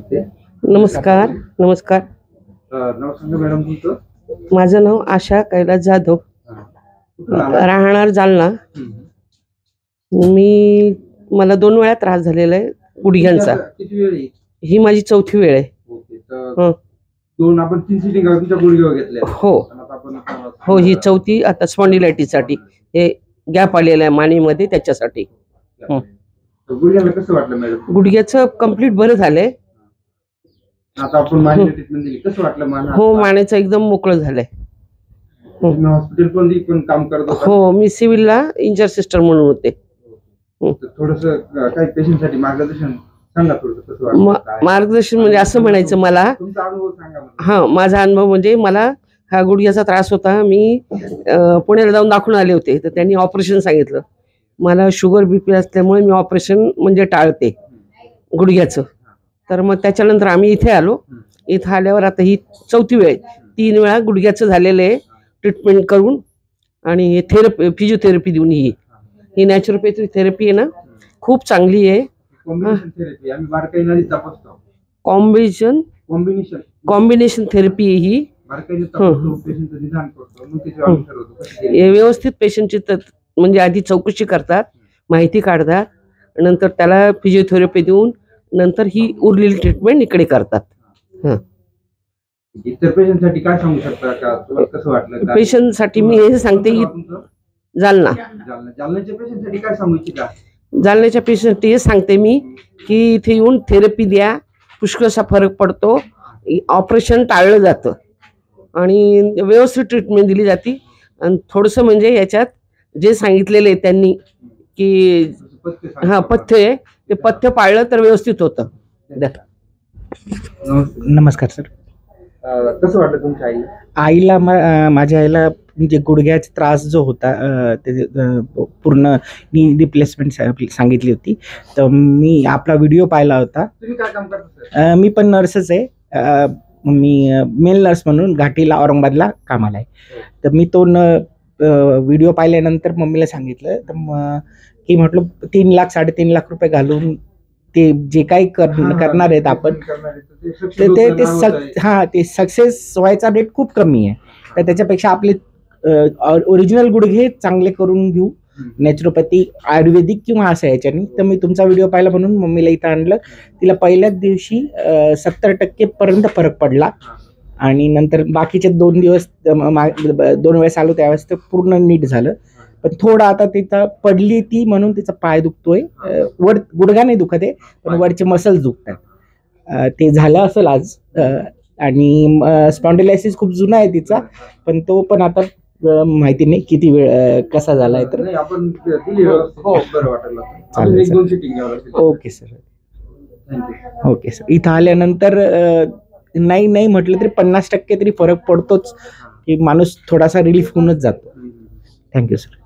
नमस्ते. नमस्कार. नमस्कार. नाव सांगा मॅडम तुमचं. माझं नाव आशा कैलास जाधव, राहणार जालना. मला 2 वेळा त्रास झालेला आहे गुडघ्यांचा. किती वेळ आहे? ही माझी 4थी वेळ आहे. ओके. तर दोन आपण 3 सिटिंग तुमच्या गुडघ्यावर घेतल्या. हो हो, ही 4थी आता स्पॉन्डिलायटिससाठी हे गॅप आलेला आहे मानेमध्ये, त्याच्यासाठी. गुडघ्याला कसं वाटलं मॅडम? गुडघ्याचं कम्प्लीट बरं झालंय. आता आपण मानेला ट्रीटमेंट दिली, कसं वाटलं मान? हो, मानेचं एकदम मोकळं झालंय. हॉस्पिटल पण काम करत होता? हो, मी सिव्हिलला इंचार्ज सिस्टर म्हणून होते. थोडस काही पेशंटसाठी मार्गदर्शन सांगा थोडं, कसं वाटलं? मार्गदर्शन म्हणजे असं म्हणायचं मला, तुमचा अनुभव सांगा. हा, माझा अनुभव म्हणजे मला हा गुडघ्याचा त्रास होता. मी पुण्याला जाऊन दाखवून आले होते, तर त्यांनी ऑपरेशन सांगितलं. मला शुगर बीपी असल्यामुळे मी ऑपरेशन म्हणजे टाळते गुडघ्याचं. तर मग त्याच्यानंतर आम्ही इथे आलो. इथं आल्यावर आता ही 4थी वेळ, 3 वेळा गुडघ्याचं झालेलं आहे ट्रीटमेंट करून, आणि थेरपी, फिजिओथेरपी देऊन. ही नॅचरोपॅथी थेरपी आहे ना, खूप चांगली आहे. कॉम्बिनेशन थेरपी आहे ही. व्यवस्थित पेशंटची म्हणजे आधी चौकशी करतात, माहिती काढतात, नंतर त्याला फिजिओथेरपी देऊन नंतर ही उरलेली ट्रीटमेंट इकडे करतात. इतर पेशंटसाठी काय सांगू शकता का? तुम्हाला कसं वाटलं? पेशंटसाठी मी हे सांगते की जालन्याच्या पेशंटसाठी काय सांगू इच्छिता? जालन्याच्या पेशंटसाठी हे सांगते मी की इथे येऊन थेरपी द्या, पुष्कळसा फरक पडतो. ऑपरेशन टाळलं जातं आणि व्यवस्थित ट्रीटमेंट दिली जाते. आणि थोडंसं म्हणजे याच्यात जे सांगितलेलं आहे त्यांनी की पथ्य आहे, ते पथ्य पाळलं तर व्यवस्थित होतं. नमस्कार सर. कसं वाटलं तुमच्या आईला? माझ्या आईला म्हणजे गुडघ्याचा त्रास जो होता, ते पूर्ण नी रिप्लेसमेंट सांगितली होती. तर मी आपला व्हिडिओ पाहिला होता. तुम्ही काय काम करता? मी पण नर्सच आहे. मी मेल नर्स म्हणून घाटीला, औरंगाबादला कामाला आहे. तर मी तो व्हिडिओ पाहिल्यानंतर मम्मीला सांगितलं. तर की म्हटलं 3 लाख 3.5 लाख रुपये घालून ते जे काही करणार आहेत आपण, ते सक्सेस व्हायचा रेट खूप कमी आहे. तर त्याच्यापेक्षा आपले ओरिजिनल गुडघे चांगले करून घेऊ, नॅचरोपॅथी, आयुर्वेदिक किंवा असं याच्यानी. तर मी तुमचा व्हिडिओ पाहिला म्हणून मम्मीला इथं आणलं. तिला पहिल्याच दिवशी 70% पर्यंत फरक पडला, आणि नंतर बाकीचे 2 दिवस 2 वेळेस आलो त्यावेळेस तर पूर्ण नीट झालं. पण थोडं आता तिथं पडली ती म्हणून तिचा पाय दुखतोय. वर गुडघा नाही दुखत आहे, पण वरचे मसल्स दुखतात. ते झालं असेल आज. आणि स्पॉन्डिलायसिस खूप जुना आहे तिचा, पण तो पण आता माहिती नाही किती वेळ कसा झालाय. तर ओके सर. Okay sir. इथं आल्यानंतर नाही म्हटलं तरी 50% तरी फरक पडतोच, की माणूस थोडासा रिलीफ होऊनच जातो. Thank you sir.